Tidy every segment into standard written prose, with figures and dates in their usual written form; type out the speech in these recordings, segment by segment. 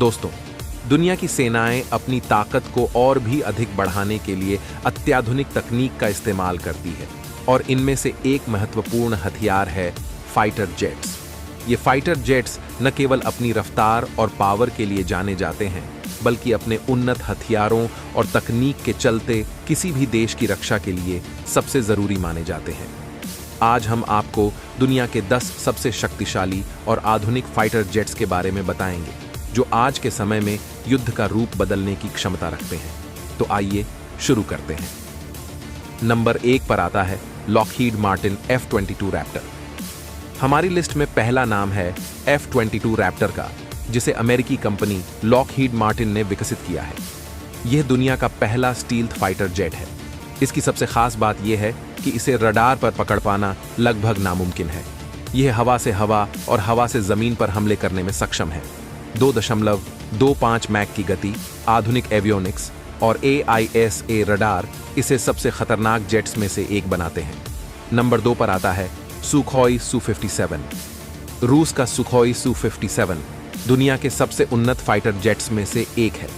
दोस्तों, दुनिया की सेनाएं अपनी ताकत को और भी अधिक बढ़ाने के लिए अत्याधुनिक तकनीक का इस्तेमाल करती है और इनमें से एक महत्वपूर्ण हथियार है फाइटर जेट्स। ये फाइटर जेट्स न केवल अपनी रफ्तार और पावर के लिए जाने जाते हैं, बल्कि अपने उन्नत हथियारों और तकनीक के चलते किसी भी देश की रक्षा के लिए सबसे जरूरी माने जाते हैं। आज हम आपको दुनिया के 10 सबसे शक्तिशाली और आधुनिक फाइटर जेट्स के बारे में बताएंगे, जो आज के समय में युद्ध का रूप बदलने की क्षमता रखते हैं। तो आइए शुरू करते हैं। नंबर 1 पर आता है लॉकहीड मार्टिन F-22 रैप्टर। हमारी लिस्ट में पहला नाम है F-22 रैप्टर का, जिसे अमेरिकी कंपनी लॉकहीड मार्टिन ने विकसित किया है। यह दुनिया का पहला स्टील्थ फाइटर जेट है। इसकी सबसे खास बात यह है कि इसे रडार पर पकड़ पाना लगभग नामुमकिन है। यह हवा से हवा और हवा से जमीन पर हमले करने में सक्षम है। 2.25 मैक की गति, आधुनिक एवियोनिक्स और AISA रडार इसे सबसे खतरनाक जेट्स में से एक बनाते हैं। नंबर 2 पर आता है सुखोई Su-57। रूस का सुखोई Su-57 दुनिया के सबसे उन्नत फाइटर जेट्स में से एक है।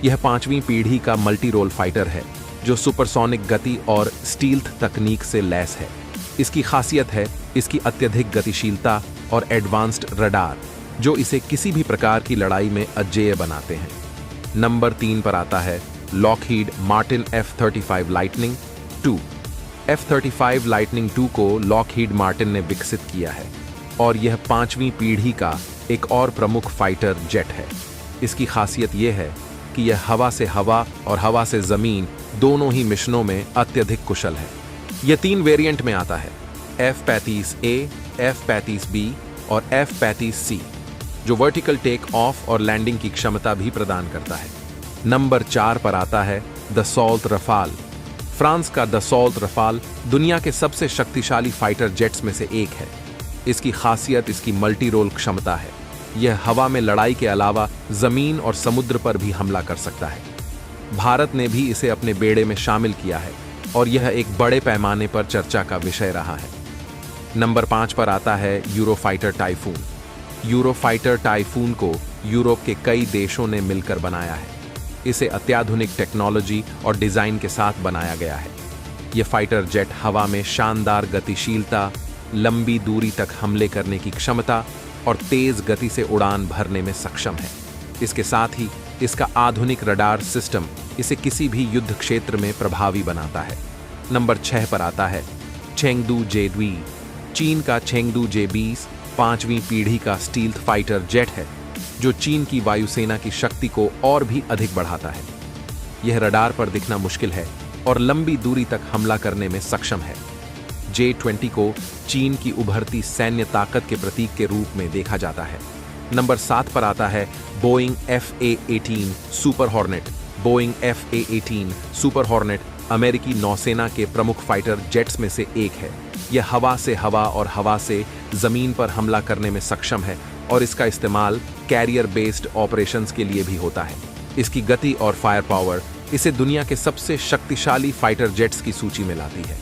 यह 5वीं पीढ़ी का मल्टी रोल फाइटर है, जो सुपरसोनिक गति और स्टील्थ तकनीक से लैस है। इसकी खासियत है इसकी अत्यधिक गतिशीलता और एडवांस्ड रडार, जो इसे किसी भी प्रकार की लड़ाई में अजेय बनाते हैं। नंबर 3 पर आता है Lockheed Martin F-35 lightning 2। F-35 lightning 2 को लॉकहीड मार्टिन ने विकसित किया है और यह 5वीं पीढ़ी का एक और प्रमुख फाइटर जेट है। इसकी खासियत यह है कि यह हवा से हवा और हवा से जमीन दोनों ही मिशनों में अत्यधिक कुशल है। यह 3 वेरिएंट में आता है, F-35A, F-35B और F-35C, जो वर्टिकल टेक ऑफ और लैंडिंग की क्षमता भी प्रदान करता है। नंबर 4 पर आता है दसॉल्ट रफाल। फ्रांस का दसॉल्ट रफाल दुनिया के सबसे शक्तिशाली फाइटर जेट्स में से एक है। इसकी खासियत इसकी मल्टी रोल क्षमता है। यह हवा में लड़ाई के अलावा जमीन और समुद्र पर भी हमला कर सकता है। भारत ने भी इसे अपने बेड़े में शामिल किया है और यह एक बड़े पैमाने पर चर्चा का विषय रहा है। नंबर 5 पर आता है यूरोफाइटर टाइफून। यूरोफाइटर टाइफून को यूरोप के कई देशों ने मिलकर बनाया है। इसे अत्याधुनिक टेक्नोलॉजी और डिजाइन के साथ बनाया गया है। यह फाइटर जेट हवा में शानदार गतिशीलता, लंबी दूरी तक हमले करने की क्षमता और तेज गति से उड़ान भरने में सक्षम है। इसके साथ ही इसका आधुनिक रडार सिस्टम इसे किसी भी युद्ध क्षेत्र में प्रभावी बनाता है। नंबर 6 पर आता है चेंगडू J-20। चीन का चेंगडू J-20 5वीं पीढ़ी का स्टील्थ फाइटर जेट है, जो चीन की वायुसेना की शक्ति को और भी अधिक बढ़ाता है। यह रडार पर दिखना मुश्किल है और लंबी दूरी तक हमला करने में सक्षम है। J-20 को चीन की उभरती सैन्य ताकत के प्रतीक के रूप में देखा जाता है। नंबर 7 पर आता है Boeing FA-18 super hornet. Boeing FA-18 super hornet अमेरिकी नौसेना के प्रमुख फाइटर जेट्स में से एक है। यह हवा से हवा और हवा से जमीन पर हमला करने में सक्षम है और इसका इस्तेमाल कैरियर बेस्ड ऑपरेशंस के लिए भी होता है। इसकी गति और फायर पावर इसे दुनिया के सबसे शक्तिशाली फाइटर जेट्स की सूची में लाती है।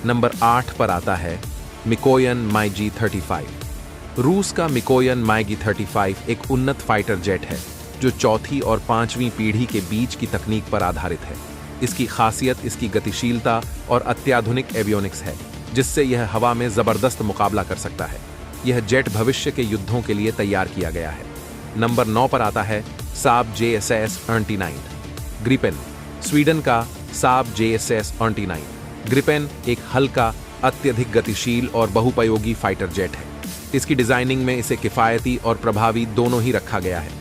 नंबर 8 पर आता है मिकोयन MiG-35। रूस का मिकोयन MiG-35 एक उन्नत फाइटर जेट है, जो 4वीं और 5वीं पीढ़ी के बीच की तकनीक पर आधारित है। इसकी खासियत इसकी गतिशीलता और अत्याधुनिक एवियोनिक्स है, जिससे यह हवा में जबरदस्त मुकाबला कर सकता है। यह जेट भविष्य के युद्धों के लिए तैयार किया गया है। नंबर 9 पर आता है साब JSS-29 ग्रिपेन। स्वीडन का साब JSS-29 ग्रिपेन एक हल्का, अत्यधिक गतिशील और बहुपयोगी फाइटर जेट है। इसकी डिजाइनिंग में इसे किफायती और प्रभावी दोनों ही रखा गया है।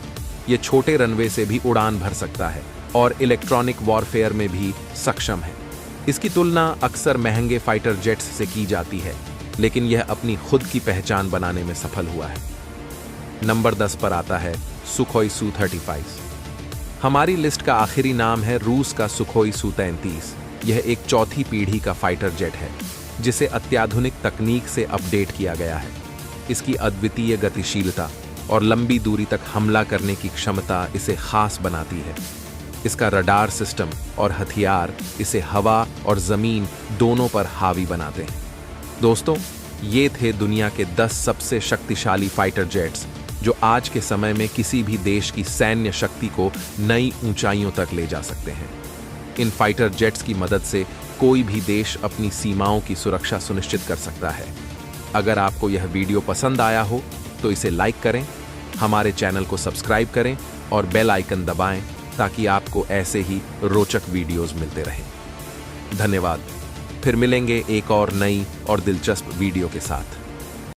यह छोटे रनवे से भी उड़ान भर सकता है और इलेक्ट्रॉनिक वॉरफेयर में भी सक्षम है। इसकी तुलना अक्सर महंगे फाइटर जेट्स से की जाती है, लेकिन यह अपनी खुद की पहचान बनाने में सफल हुआ है। नंबर 10 पर आता है सुखोई Su-35। हमारी लिस्ट का आखिरी नाम है रूस का सुखोई Su-33। यह एक 4थी पीढ़ी का फाइटर जेट है, जिसे अत्याधुनिक तकनीक से अपडेट किया गया है। इसकी अद्वितीय गतिशीलता और लंबी दूरी तक हमला करने की क्षमता इसे खास बनाती है। इसका रडार सिस्टम और हथियार इसे हवा और जमीन दोनों पर हावी बनाते हैं। दोस्तों, ये थे दुनिया के 10 सबसे शक्तिशाली फाइटर जेट्स जो आज के समय में किसी भी देश की सैन्य शक्ति को नई ऊंचाइयों तक ले जा सकते हैं। इन फाइटर जेट्स की मदद से कोई भी देश अपनी सीमाओं की सुरक्षा सुनिश्चित कर सकता है। अगर आपको यह वीडियो पसंद आया हो तो इसे लाइक करें, हमारे चैनल को सब्सक्राइब करें और बेल आइकन दबाएं ताकि आपको ऐसे ही रोचक वीडियोस मिलते रहें। धन्यवाद। फिर मिलेंगे एक और नई और दिलचस्प वीडियो के साथ।